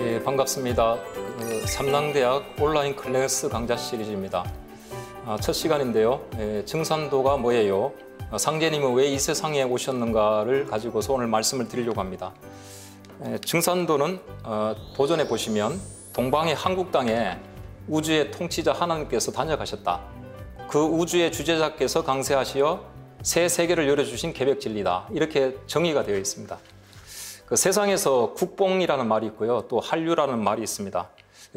예, 반갑습니다. 삼랑대학 온라인 클래스 강좌 시리즈입니다. 첫 시간인데요. 증산도가 뭐예요? 상제님은 왜 이 세상에 오셨는가를 가지고서 오늘 말씀을 드리려고 합니다. 증산도는 도전해 보시면 동방의 한국 땅에 우주의 통치자 하나님께서 다녀가셨다. 그 우주의 주제자께서 강세하시어 새 세계를 열어주신 계획 진리다. 이렇게 정의가 되어 있습니다. 그 세상에서 국뽕이라는 말이 있고요. 또 한류라는 말이 있습니다.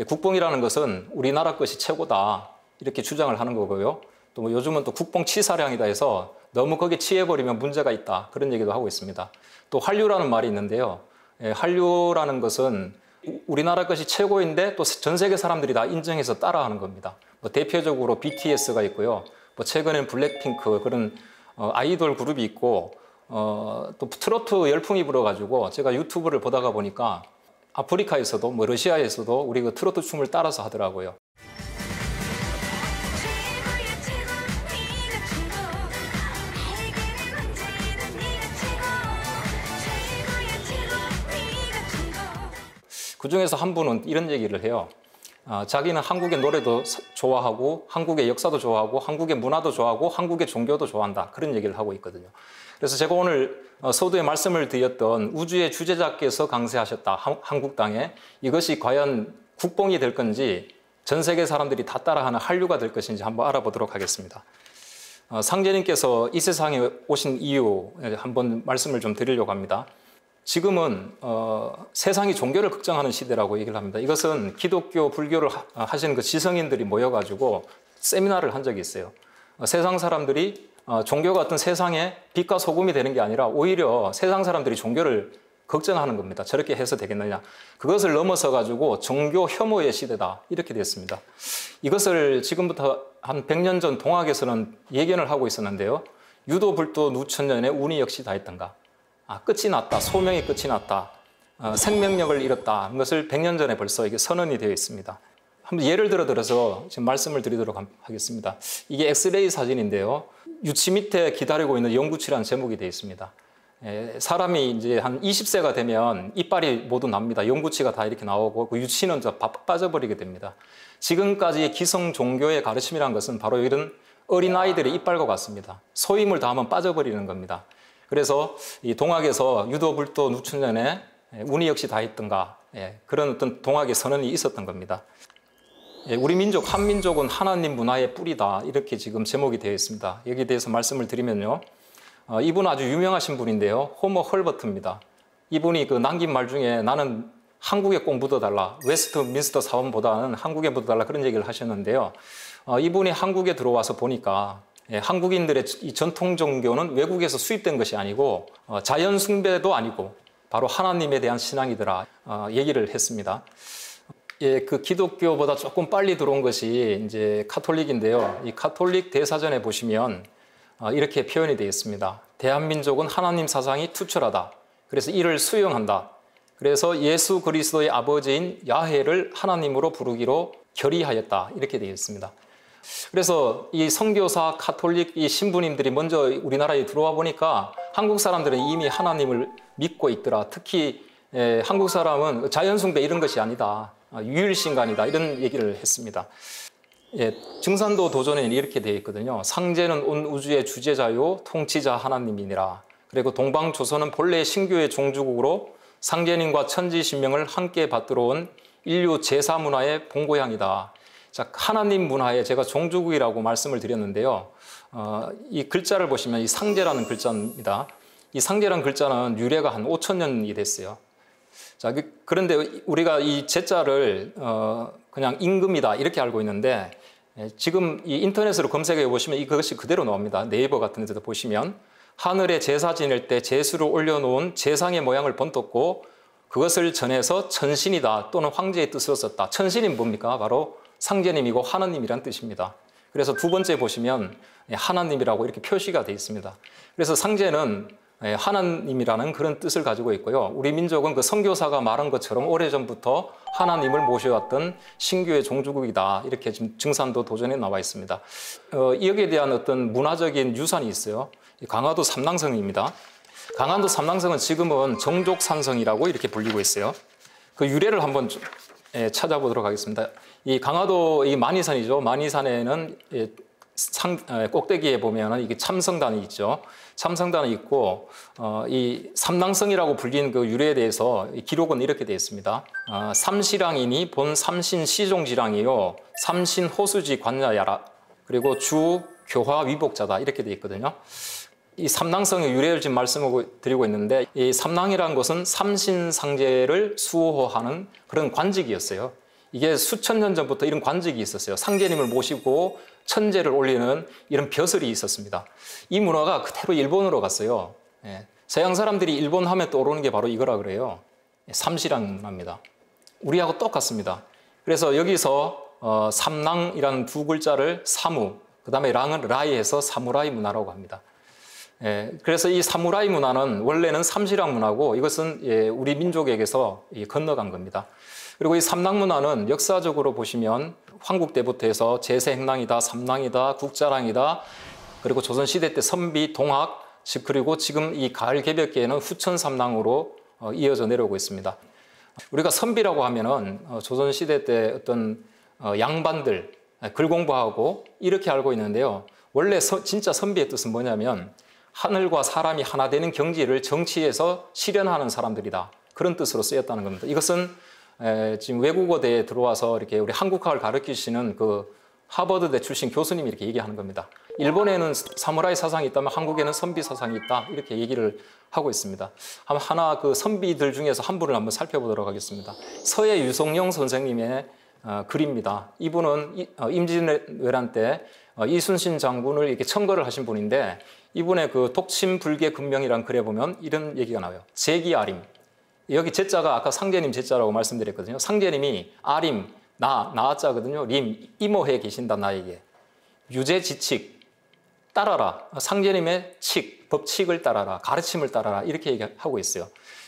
국뽕이라는 것은 우리나라 것이 최고다. 이렇게 주장을 하는 거고요. 또 뭐 요즘은 또 국뽕 치사량이다 해서 너무 거기에 취해버리면 문제가 있다. 그런 얘기도 하고 있습니다. 또 한류라는 말이 있는데요. 한류라는 것은 우리나라 것이 최고인데 또 전 세계 사람들이 다 인정해서 따라하는 겁니다. 뭐 대표적으로 BTS가 있고요. 뭐 최근에는 블랙핑크 그런 아이돌 그룹이 있고 또 트로트 열풍이 불어가지고 제가 유튜브를 보다가 보니까 아프리카에서도 뭐 러시아에서도 우리 그 트로트 춤을 따라서 하더라고요. 그 중에서 한 분은 이런 얘기를 해요. 자기는 한국의 노래도 좋아하고 한국의 역사도 좋아하고 한국의 문화도 좋아하고 한국의 종교도 좋아한다. 그런 얘기를 하고 있거든요. 그래서 제가 오늘 서두에 말씀을 드렸던 우주의 주제자께서 강세하셨다. 한국 땅에 이것이 과연 국뽕이 될 건지 전 세계 사람들이 다 따라하는 한류가 될 것인지 한번 알아보도록 하겠습니다. 상제님께서 이 세상에 오신 이유 한번 말씀을 좀 드리려고 합니다. 지금은 세상이 종교를 걱정하는 시대라고 얘기를 합니다. 이것은 기독교, 불교를 하시는 그 지성인들이 모여가지고 세미나를 한 적이 있어요. 세상 사람들이 종교가 어떤 세상에 빛과 소금이 되는 게 아니라 오히려 세상 사람들이 종교를 걱정하는 겁니다. 저렇게 해서 되겠느냐. 그것을 넘어서 가지고 종교 혐오의 시대다. 이렇게 됐습니다. 이것을 지금부터 한 100년 전 동학에서는 예견을 하고 있었는데요. 유도, 불도, 누천년에 운이 역시 다했던가. 끝이 났다. 소명이 끝이 났다. 생명력을 잃었다. 이것을 100년 전에 벌써 이게 선언이 되어 있습니다. 한번 예를 들어서 지금 말씀을 드리도록 하겠습니다. 이게 엑스레이 사진인데요. 유치 밑에 기다리고 있는 영구치라는 제목이 되어 있습니다. 사람이 이제 한 20세가 되면 이빨이 모두 납니다. 영구치가 다 이렇게 나오고 그 유치는 빠져버리게 됩니다. 지금까지의 기성 종교의 가르침이라는 것은 바로 이런 어린아이들의 이빨과 같습니다. 소임을 다하면 빠져버리는 겁니다. 그래서 이 동학에서 유도, 불도, 누춘년에 운이 역시 다했던가 그런 어떤 동학의 선언이 있었던 겁니다. 우리 민족, 한민족은 하나님 문화의 뿌리다. 이렇게 지금 제목이 되어 있습니다. 여기에 대해서 말씀을 드리면요. 이분은 아주 유명하신 분인데요. 호머 헐버트입니다. 이분이 그 남긴 말 중에 나는 한국에 꼭 묻어달라. 웨스트민스터 사원보다는 한국에 묻어달라. 그런 얘기를 하셨는데요. 이분이 한국에 들어와서 보니까 한국인들의 이 전통 종교는 외국에서 수입된 것이 아니고 자연 숭배도 아니고 바로 하나님에 대한 신앙이더라. 얘기를 했습니다. 그 기독교보다 조금 빨리 들어온 것이 이제 카톨릭인데요. 이 카톨릭 대사전에 보시면 이렇게 표현이 되어 있습니다. 대한민족은 하나님 사상이 투철하다. 그래서 이를 수용한다. 그래서 예수 그리스도의 아버지인 야훼를 하나님으로 부르기로 결의하였다. 이렇게 되어 있습니다. 그래서 이 선교사 카톨릭 이 신부님들이 먼저 우리나라에 들어와 보니까 한국 사람들은 이미 하나님을 믿고 있더라. 특히 한국 사람은 자연숭배 이런 것이 아니다. 유일신간이다. 이런 얘기를 했습니다. 증산도 도전에는 이렇게 되어 있거든요. 상제는 온 우주의 주제자요 통치자 하나님이니라. 그리고 동방조선은 본래 신교의 종주국으로 상제님과 천지신명을 함께 받들어 온 인류 제사문화의 본고향이다. 자, 하나님 문화에 제가 종주국이라고 말씀을 드렸는데요. 이 글자를 보시면 이 상제라는 글자입니다. 이 상제라는 글자는 유래가 한 5,000년이 됐어요. 자, 그런데 우리가 이 제자를 그냥 임금이다 이렇게 알고 있는데 지금 이 인터넷으로 검색해 보시면 이것이 그대로 나옵니다. 네이버 같은 데도 보시면 하늘에 제사 지낼 때 제수를 올려놓은 제상의 모양을 번떴고 그것을 전해서 천신이다 또는 황제의 뜻으로 썼다. 천신이 뭡니까? 바로 상제님이고 하나님이란 뜻입니다. 그래서 두 번째 보시면 하나님이라고 이렇게 표시가 되어 있습니다. 그래서 상제는 하나님이라는 그런 뜻을 가지고 있고요. 우리 민족은 그 선교사가 말한 것처럼 오래전부터 하나님을 모셔왔던 신교의 종주국이다. 이렇게 지금 증산도 도전에 나와 있습니다. 여기에 대한 어떤 문화적인 유산이 있어요. 강화도 삼낭성입니다. 강화도 삼낭성은 지금은 정족산성이라고 이렇게 불리고 있어요. 그 유래를 한번 찾아보도록 하겠습니다. 이 강화도 이 만이산이죠. 만이산에는 꼭대기에 보면은 이게 참성단이 있죠. 참성단이 있고 이 삼낭성이라고 불리는 그 유래에 대해서 기록은 이렇게 되어 있습니다. 삼시랑이니 본 삼신 시종지랑이요 삼신 호수지 관야야라. 그리고 주 교화 위복자다 이렇게 되어 있거든요. 이 삼낭성의 유래를 지금 말씀을 드리고 있는데 이 삼낭이라는 것은 삼신상제를 수호하는 그런 관직이었어요. 이게 수천 년 전부터 이런 관직이 있었어요. 상제님을 모시고 천제를 올리는 이런 벼슬이 있었습니다. 이 문화가 그대로 일본으로 갔어요. 서양 사람들이 일본 하면 떠오르는 게 바로 이거라 그래요. 삼시랑 문화입니다. 우리하고 똑같습니다. 그래서 여기서 삼랑이라는 두 글자를 사무, 그 다음에 랑은 라이해서 사무라이 문화라고 합니다. 그래서 이 사무라이 문화는 원래는 삼시랑 문화고 이것은 우리 민족에게서 건너간 겁니다. 그리고 이 삼랑 문화는 역사적으로 보시면 황국 때부터 해서 제세행랑이다, 삼랑이다, 국자랑이다, 그리고 조선시대 때 선비, 동학, 그리고 지금 이 가을 개벽기에는 후천삼랑으로 이어져 내려오고 있습니다. 우리가 선비라고 하면은 조선시대 때 어떤 양반들, 글 공부하고 이렇게 알고 있는데요. 원래 진짜 선비의 뜻은 뭐냐면 하늘과 사람이 하나 되는 경지를 정치에서 실현하는 사람들이다. 그런 뜻으로 쓰였다는 겁니다. 이것은 지금 외국어대에 들어와서 이렇게 우리 한국학을 가르치시는 그 하버드대 출신 교수님이 이렇게 얘기하는 겁니다. 일본에는 사무라이 사상이 있다면 한국에는 선비 사상이 있다. 이렇게 얘기를 하고 있습니다. 하나 그 선비들 중에서 한 분을 한번 살펴보도록 하겠습니다. 서해 유성영 선생님의 글입니다. 이분은 임진왜란 때 이순신 장군을 이렇게 청거를 하신 분인데 이분의 그 독침 불계 근명이라는 글에 보면 이런 얘기가 나와요. 제기아림. 여기 제자가 아까 상제님 제자라고 말씀드렸거든요. 상제님이 아림, 나자거든요. 림, 이모해 계신다 나에게. 유제지칙, 따라라. 상제님의 칙, 법칙을 따라라. 가르침을 따라라. 이렇게 얘기하고 있어요.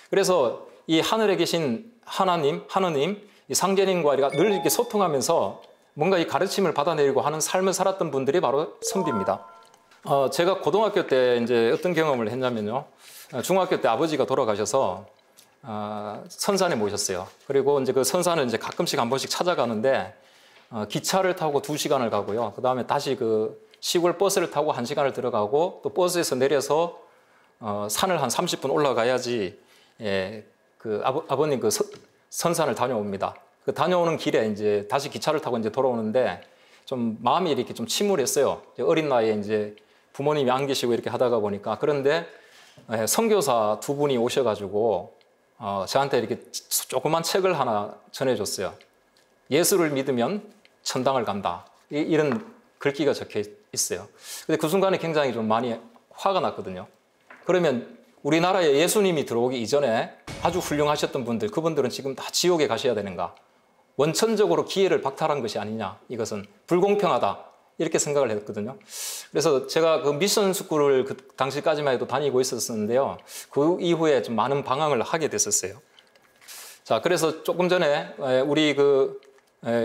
그래서 이 하늘에 계신 하나님, 이 상제님과 늘 이렇게 소통하면서 뭔가 이 가르침을 받아내리고 하는 삶을 살았던 분들이 바로 선비입니다. 제가 고등학교 때 이제 어떤 경험을 했냐면요. 중학교 때 아버지가 돌아가셔서 선산에 모셨어요. 그리고 이제 그 선산을 이제 가끔씩 한 번씩 찾아가는데 기차를 타고 2시간을 가고요. 그 다음에 다시 그 시골 버스를 타고 1시간을 들어가고 또 버스에서 내려서 산을 한 30분 올라가야지 그 아버님 그 선산을 다녀옵니다. 그 다녀오는 길에 이제 다시 기차를 타고 이제 돌아오는데 좀 마음이 이렇게 좀 침울했어요. 어린 나이에 이제 부모님이 안 계시고 이렇게 하다가 보니까. 그런데 선교사 2분이 오셔가지고 저한테 이렇게 조그만 책을 하나 전해줬어요. 예수를 믿으면 천당을 간다. 이런 글귀가 적혀 있어요. 근데 그 순간에 굉장히 좀 많이 화가 났거든요. 그러면 우리나라에 예수님이 들어오기 이전에 아주 훌륭하셨던 분들, 그분들은 지금 다 지옥에 가셔야 되는가? 원천적으로 기회를 박탈한 것이 아니냐? 이것은 불공평하다. 이렇게 생각을 했거든요. 그래서 제가 그 미션 스쿨을 그 당시까지만 해도 다니고 있었는데요. 그 이후에 좀 많은 방황을 하게 됐었어요. 자, 그래서 조금 전에 우리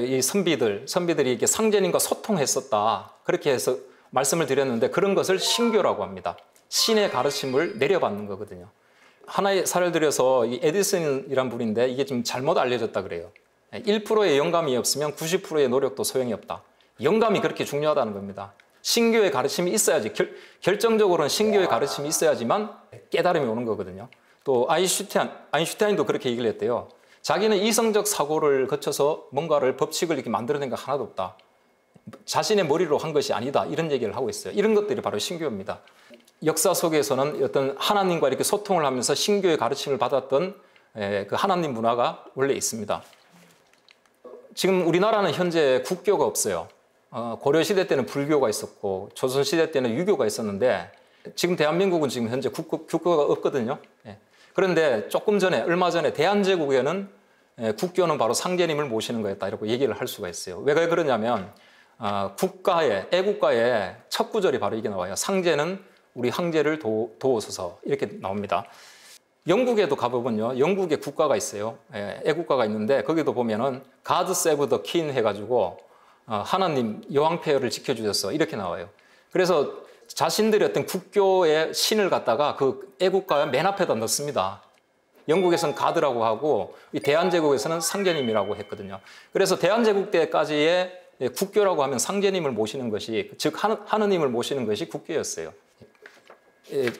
이 선비들이 이렇게 상제님과 소통했었다. 그렇게 해서 말씀을 드렸는데 그런 것을 신교라고 합니다. 신의 가르침을 내려받는 거거든요. 하나의 사례를 들여서 이 에디슨이란 분인데 이게 좀 잘못 알려졌다 그래요. 1%의 영감이 없으면 90%의 노력도 소용이 없다. 영감이 그렇게 중요하다는 겁니다. 신교의 가르침이 있어야지, 결정적으로는 신교의 가르침이 있어야지만 깨달음이 오는 거거든요. 또 아인슈타인도 그렇게 얘기를 했대요. 자기는 이성적 사고를 거쳐서 뭔가를 법칙을 이렇게 만들어낸 거 하나도 없다. 자신의 머리로 한 것이 아니다. 이런 얘기를 하고 있어요. 이런 것들이 바로 신교입니다. 역사 속에서는 어떤 하나님과 이렇게 소통을 하면서 신교의 가르침을 받았던 그 하나님 문화가 원래 있습니다. 지금 우리나라는 현재 국교가 없어요. 고려시대 때는 불교가 있었고 조선시대 때는 유교가 있었는데 지금 대한민국은 지금 현재 국교가 없거든요. 그런데 조금 전에 얼마 전에 대한제국에는 국교는 바로 상제님을 모시는 거였다 이렇게 얘기를 할 수가 있어요. 왜 그러냐면 애국가의 첫 구절이 바로 이게 나와요. 상제는 우리 황제를 도우소서 이렇게 나옵니다. 영국에도 가보면요. 영국에 국가가 있어요. 애국가가 있는데 거기도 보면은 God save the king 해가지고 하나님 여왕 폐하를 지켜주셨어 이렇게 나와요. 그래서 자신들의 어떤 국교의 신을 갖다가 그 애국가의 맨 앞에다 넣습니다. 영국에서는 가드라고 하고 이 대한제국에서는 상제님이라고 했거든요. 그래서 대한제국 때까지의 국교라고 하면 상제님을 모시는 것이, 즉 하느님을 모시는 것이 국교였어요.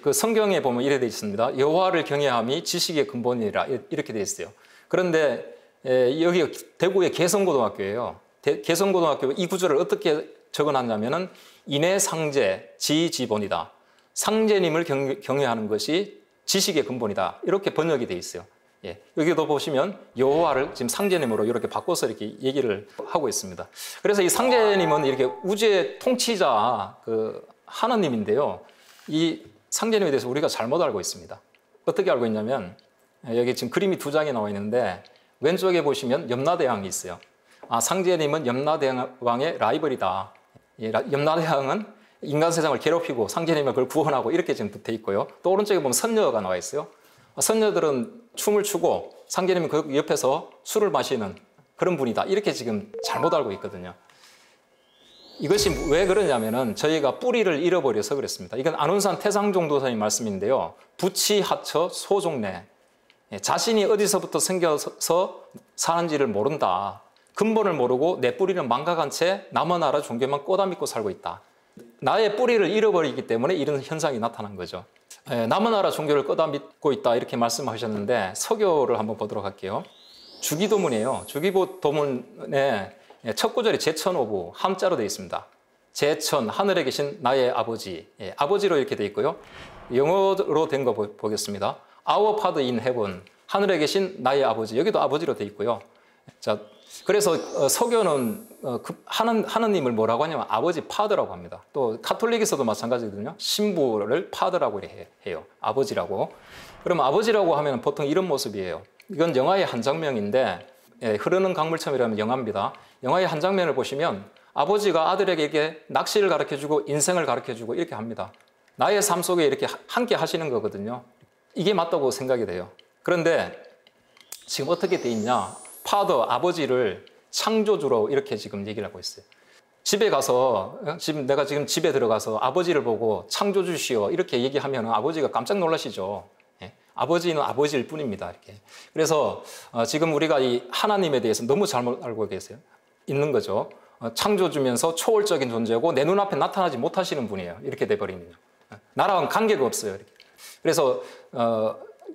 그 성경에 보면 이래 되어 있습니다. 여호와를 경외함이 지식의 근본이라 이렇게 되어 있어요. 그런데 여기 대구의 개성고등학교예요. 개성고등학교 이 구절을 어떻게 적어놨냐면은 인해상제 지지본이다. 상제님을 경외하는 것이 지식의 근본이다. 이렇게 번역이 되어 있어요. 예, 여기도 보시면 여호와를 지금 상제님으로 이렇게 바꿔서 이렇게 얘기를 하고 있습니다. 그래서 이 상제님은 이렇게 우주의 통치자 그 하나님인데요. 이 상제님에 대해서 우리가 잘못 알고 있습니다. 어떻게 알고 있냐면 여기 지금 그림이 두 장이 나와 있는데 왼쪽에 보시면 염라대왕이 있어요. 상제님은 염라대왕의 라이벌이다. 염라대왕은 인간 세상을 괴롭히고 상제님은 그걸 구원하고 이렇게 지금 돼 있고요. 또 오른쪽에 보면 선녀가 나와 있어요. 선녀들은 춤을 추고 상제님은 그 옆에서 술을 마시는 그런 분이다. 이렇게 지금 잘못 알고 있거든요. 이것이 왜 그러냐면은 저희가 뿌리를 잃어버려서 그렇습니다. 이건 안훈산 태상종도사의 말씀인데요. 부치하처 소종래. 자신이 어디서부터 생겨서 사는지를 모른다. 근본을 모르고 내 뿌리는 망각한 채 남의 나라 종교만 꼬다믿고 살고 있다. 나의 뿌리를 잃어버리기 때문에 이런 현상이 나타난 거죠. 남의 나라 종교를 꼬다믿고 있다 이렇게 말씀하셨는데 서교를 한번 보도록 할게요. 주기도문이에요. 주기도문에 첫 구절이 제천오부 함자로 되어 있습니다. 제천, 하늘에 계신 나의 아버지. 아버지로 이렇게 되어 있고요. 영어로 된 거 보겠습니다. Our Father in Heaven, 하늘에 계신 나의 아버지. 여기도 아버지로 되어 있고요. 자, 그래서 서교는 하느님을 뭐라고 하냐면 아버지 파더라고 합니다. 또 카톨릭에서도 마찬가지거든요. 신부를 파더라고 해요. 아버지라고. 그러면 아버지라고 하면 보통 이런 모습이에요. 이건 영화의 한 장면인데 흐르는 강물처럼이라면 영화입니다. 영화의 한 장면을 보시면 아버지가 아들에게 낚시를 가르쳐주고 인생을 가르쳐주고 이렇게 합니다. 나의 삶 속에 이렇게 함께 하시는 거거든요. 이게 맞다고 생각이 돼요. 그런데 지금 어떻게 돼 있냐? 파더, 아버지를 창조주로 이렇게 지금 얘기를 하고 있어요. 집에 가서, 내가 지금 집에 들어가서 아버지를 보고 창조주시오 이렇게 얘기하면 아버지가 깜짝 놀라시죠. 아버지는 아버지일 뿐입니다. 이렇게. 그래서 지금 우리가 이 하나님에 대해서 너무 잘못 알고 계세요. 있는 거죠. 창조주면서 초월적인 존재고 내 눈앞에 나타나지 못하시는 분이에요. 이렇게 돼버리면요. 나랑 관계가 없어요. 이렇게. 그래서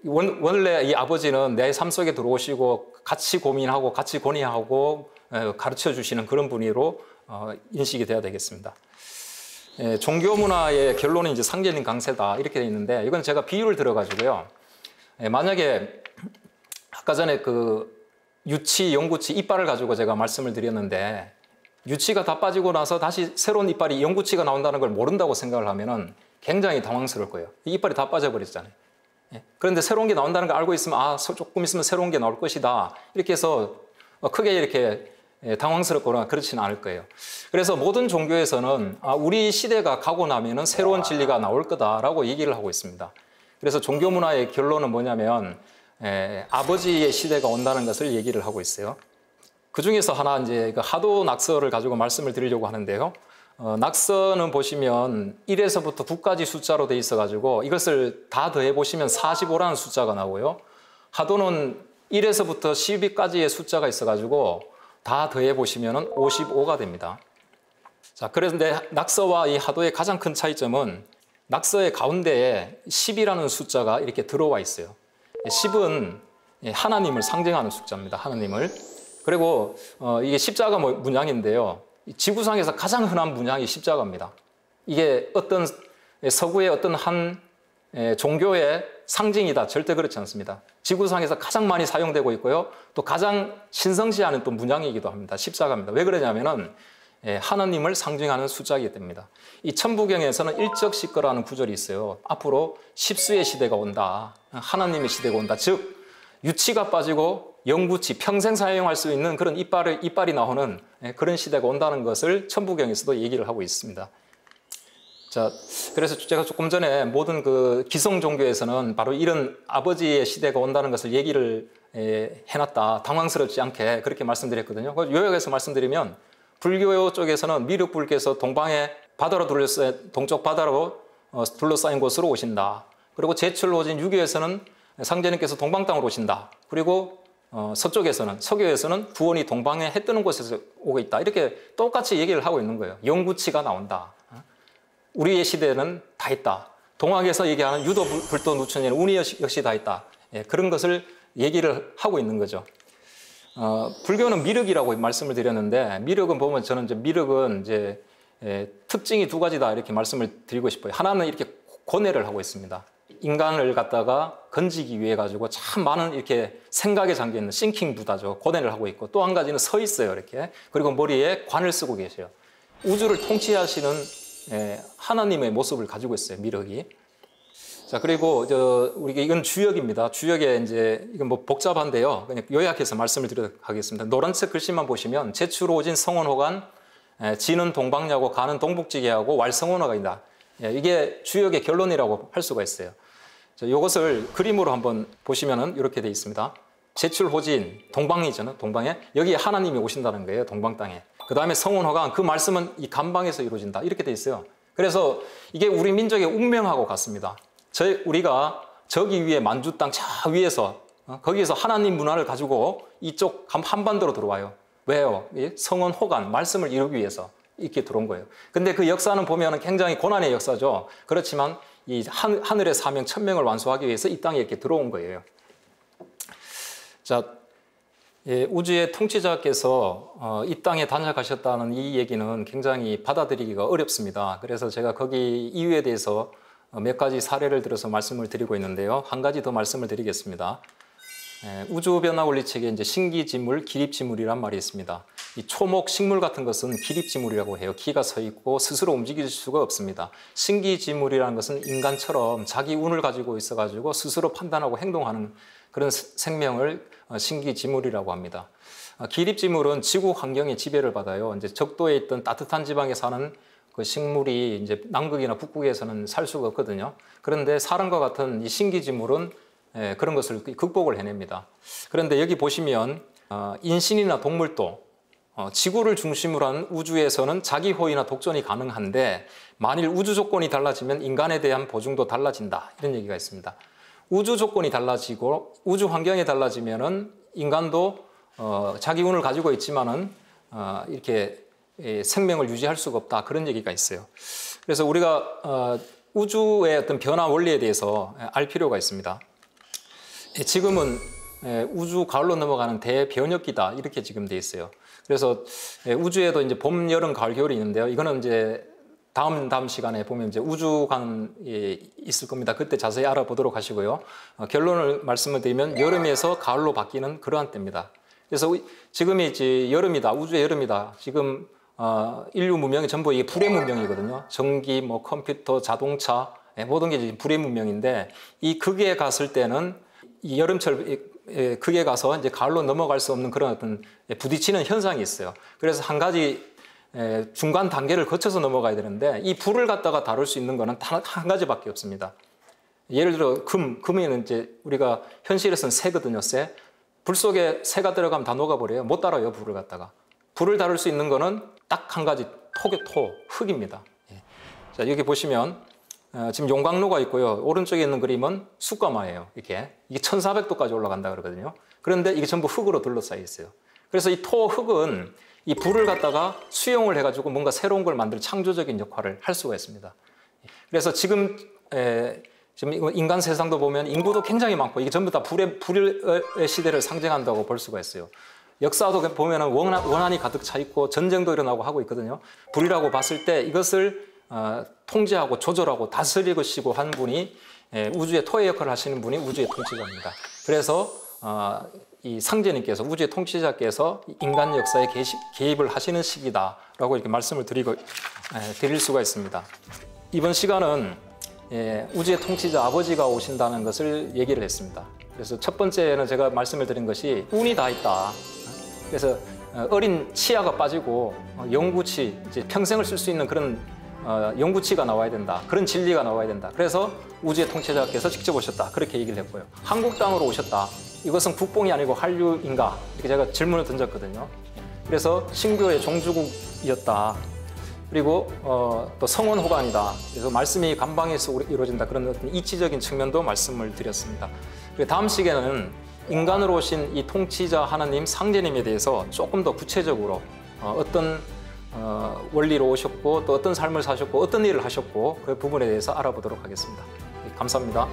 원래 이 아버지는 내 삶 속에 들어오시고 같이 고민하고 같이 건의하고 가르쳐 주시는 그런 분으로 인식이 돼야 되겠습니다. 종교 문화의 결론은 이제 상제님 강세다 이렇게 돼 있는데 이건 제가 비유를 들어가지고요. 만약에 아까 전에 그 유치, 영구치, 이빨을 가지고 제가 말씀을 드렸는데 유치가 다 빠지고 나서 다시 새로운 이빨이 영구치가 나온다는 걸 모른다고 생각을 하면은 굉장히 당황스러울 거예요. 이 이빨이 다 빠져버렸잖아요. 그런데 새로운 게 나온다는 걸 알고 있으면 조금 있으면 새로운 게 나올 것이다. 이렇게 해서 크게 이렇게 당황스럽거나 그렇지는 않을 거예요. 그래서 모든 종교에서는 우리 시대가 가고 나면은 새로운 진리가 나올 거다라고 얘기를 하고 있습니다. 그래서 종교 문화의 결론은 뭐냐면 아버지의 시대가 온다는 것을 얘기를 하고 있어요. 그 중에서 하나 이제 하도 낙서를 가지고 말씀을 드리려고 하는데요. 낙서는 보시면 1에서부터 9까지 숫자로 돼 있어가지고 이것을 다 더해 보시면 45라는 숫자가 나오고요. 하도는 1에서부터 12까지의 숫자가 있어가지고 다 더해 보시면 55가 됩니다. 자, 그런데 낙서와 이 하도의 가장 큰 차이점은 낙서의 가운데에 10이라는 숫자가 이렇게 들어와 있어요. 10은 하나님을 상징하는 숫자입니다. 하나님을. 그리고 이게 십자가 문양인데요. 지구상에서 가장 흔한 문양이 십자가입니다. 이게 어떤 서구의 어떤 한 종교의 상징이다. 절대 그렇지 않습니다. 지구상에서 가장 많이 사용되고 있고요. 또 가장 신성시하는 또 문양이기도 합니다. 십자가입니다. 왜 그러냐면은 하나님을 상징하는 숫자이기 때문입니다. 이 천부경에서는 일적시거라는 구절이 있어요. 앞으로 십수의 시대가 온다. 하나님의 시대가 온다. 즉 유치가 빠지고 영구치, 평생 사용할 수 있는 그런 이빨이 나오는 그런 시대가 온다는 것을 천부경에서도 얘기를 하고 있습니다. 자, 그래서 제가 조금 전에 모든 그 기성 종교에서는 바로 이런 아버지의 시대가 온다는 것을 얘기를 해놨다. 당황스럽지 않게 그렇게 말씀드렸거든요. 요약해서 말씀드리면 불교 쪽에서는 미륵불께서 동방의 바다로 동쪽 바다로 둘러싸인 곳으로 오신다. 그리고 제철로진 유교에서는 상제님께서 동방 땅으로 오신다. 그리고 서쪽에서는 서교에서는 구원이 동방에 해 뜨는 곳에서 오고 있다. 이렇게 똑같이 얘기를 하고 있는 거예요. 영구치가 나온다. 우리의 시대는 다 있다. 동학에서 얘기하는 유도 불도 누천에는 운이 역시 다 있다. 예, 그런 것을 얘기를 하고 있는 거죠. 불교는 미륵이라고 말씀을 드렸는데, 미륵은 보면 저는 이제 미륵은 이제 특징이 두 가지다 이렇게 말씀을 드리고 싶어요. 하나는 이렇게 고뇌를 하고 있습니다. 인간을 갖다가 건지기 위해 가지고 참 많은 이렇게 생각에 잠겨 있는 싱킹 부다죠. 고뇌를 하고 있고, 또 한 가지는 서 있어요. 이렇게. 그리고 머리에 관을 쓰고 계셔요. 우주를 통치하시는 하나님의 모습을 가지고 있어요. 미륵이. 자, 그리고 우리가 이건 주역입니다. 주역에 이제 이건 뭐 복잡한데요. 그냥 요약해서 말씀을 드리도록 하겠습니다. 노란색 글씨만 보시면 제추로 오진 성원호간, 지는 동방야고 가는 동북지계하고 왈성원호가 있다. 이게 주역의 결론이라고 할 수가 있어요. 자, 이것을 그림으로 한번 보시면은 이렇게 돼 있습니다. 제출호진, 동방이잖아요. 동방에 여기에 하나님이 오신다는 거예요. 동방 땅에. 그 다음에 성원호간, 그 말씀은 이 간방에서 이루어진다. 이렇게 돼 있어요. 그래서 이게 우리 민족의 운명하고 같습니다. 우리가 저기 위에 만주 땅 저 위에서 거기에서 하나님 문화를 가지고 이쪽 한반도로 들어와요. 왜요? 성원 호간 말씀을 이루기 위해서 이렇게 들어온 거예요. 근데 그 역사는 보면 굉장히 고난의 역사죠. 그렇지만 이 하늘의 사명 천명을 완수하기 위해서 이 땅에 이렇게 들어온 거예요. 자, 우주의 통치자께서 이 땅에 단약하셨다는 이 얘기는 굉장히 받아들이기가 어렵습니다. 그래서 제가 거기 이유에 대해서 몇 가지 사례를 들어서 말씀을 드리고 있는데요. 한 가지 더 말씀을 드리겠습니다. 우주변화원리책에 이제 신기지물, 기립지물이란 말이 있습니다. 이 초목, 식물 같은 것은 기립지물이라고 해요. 기가 서 있고 스스로 움직일 수가 없습니다. 신기지물이라는 것은 인간처럼 자기 운을 가지고 있어가지고 스스로 판단하고 행동하는 그런 생명을 신기지물이라고 합니다. 기립지물은 지구 환경의 지배를 받아요. 이제 적도에 있던 따뜻한 지방에 사는 그 식물이 이제 남극이나 북극에서는 살 수가 없거든요. 그런데 사람과 같은 이 신기지물은 그런 것을 극복을 해냅니다. 그런데 여기 보시면 인신이나 동물도 지구를 중심으로 한 우주에서는 자기 호의나 독존이 가능한데 만일 우주 조건이 달라지면 인간에 대한 보증도 달라진다. 이런 얘기가 있습니다. 우주 조건이 달라지고 우주 환경이 달라지면은 인간도 자기 운을 가지고 있지만은 이렇게 생명을 유지할 수가 없다. 그런 얘기가 있어요. 그래서 우리가 우주의 어떤 변화 원리에 대해서 알 필요가 있습니다. 지금은 우주 가을로 넘어가는 대변혁기다. 이렇게 지금 돼 있어요. 그래서 우주에도 이제 봄, 여름, 가을, 겨울이 있는데요. 이거는 이제 다음 시간에 보면 이제 우주관이 있을 겁니다. 그때 자세히 알아보도록 하시고요. 결론을 말씀을 드리면 여름에서 가을로 바뀌는 그러한 때입니다. 그래서 지금이 이제 여름이다. 우주의 여름이다. 지금 인류 문명이 전부 이게 불의 문명이거든요. 전기, 뭐 컴퓨터, 자동차 모든 게 이제 불의 문명인데 이 극에 갔을 때는 이 여름철 극에 가서 이제 가을로 넘어갈 수 없는 그런 어떤 부딪히는 현상이 있어요. 그래서 한 가지 중간 단계를 거쳐서 넘어가야 되는데 이 불을 갖다가 다룰 수 있는 거는 단 한 가지밖에 없습니다. 예를 들어 금에는 이제 우리가 현실에서는 새거든요. 새. 불 속에 새가 들어가면 다 녹아버려요. 못 따라요, 불을 갖다가. 불을 다룰 수 있는 거는 딱 한 가지, 흙입니다. 자, 여기 보시면 지금 용광로가 있고요. 오른쪽에 있는 그림은 숯가마예요. 이게 1400도까지 올라간다 그러거든요. 그런데 이게 전부 흙으로 둘러싸여 있어요. 그래서 이 흙은 이 불을 갖다가 수용을 해가지고 뭔가 새로운 걸 만들 창조적인 역할을 할 수가 있습니다. 그래서 지금 인간 세상도 보면 인구도 굉장히 많고 이게 전부 다 불의 시대를 상징한다고 볼 수가 있어요. 역사도 보면은 원한이 가득 차 있고 전쟁도 일어나고 하고 있거든요. 불이라고 봤을 때 이것을 통제하고 조절하고 다스리시고 한 분이 우주의 토의 역할을 하시는 분이 우주의 통치자입니다. 그래서 이 상제님께서 우주의 통치자께서 인간 역사에 개입을 하시는 시기다라고 이렇게 말씀을 드릴 수가 있습니다. 이번 시간은 우주의 통치자 아버지가 오신다는 것을 얘기를 했습니다. 그래서 첫 번째는 제가 말씀을 드린 것이 운이 다 있다. 그래서 어린 치아가 빠지고 영구치, 이제 평생을 쓸 수 있는 그런 영구치가 나와야 된다. 그런 진리가 나와야 된다. 그래서 우주의 통치자께서 직접 오셨다. 그렇게 얘기를 했고요. 한국 땅으로 오셨다. 이것은 국뽕이 아니고 한류인가? 이렇게 제가 질문을 던졌거든요. 그래서 신교의 종주국이었다. 그리고 또 성원호간이다. 그래서 말씀이 간방에서 이루어진다. 그런 어떤 이치적인 측면도 말씀을 드렸습니다. 그리고 다음 시간에는 인간으로 오신 이 통치자 하나님 상제님에 대해서 조금 더 구체적으로 어떤 원리로 오셨고 또 어떤 삶을 사셨고 어떤 일을 하셨고 그 부분에 대해서 알아보도록 하겠습니다. 감사합니다.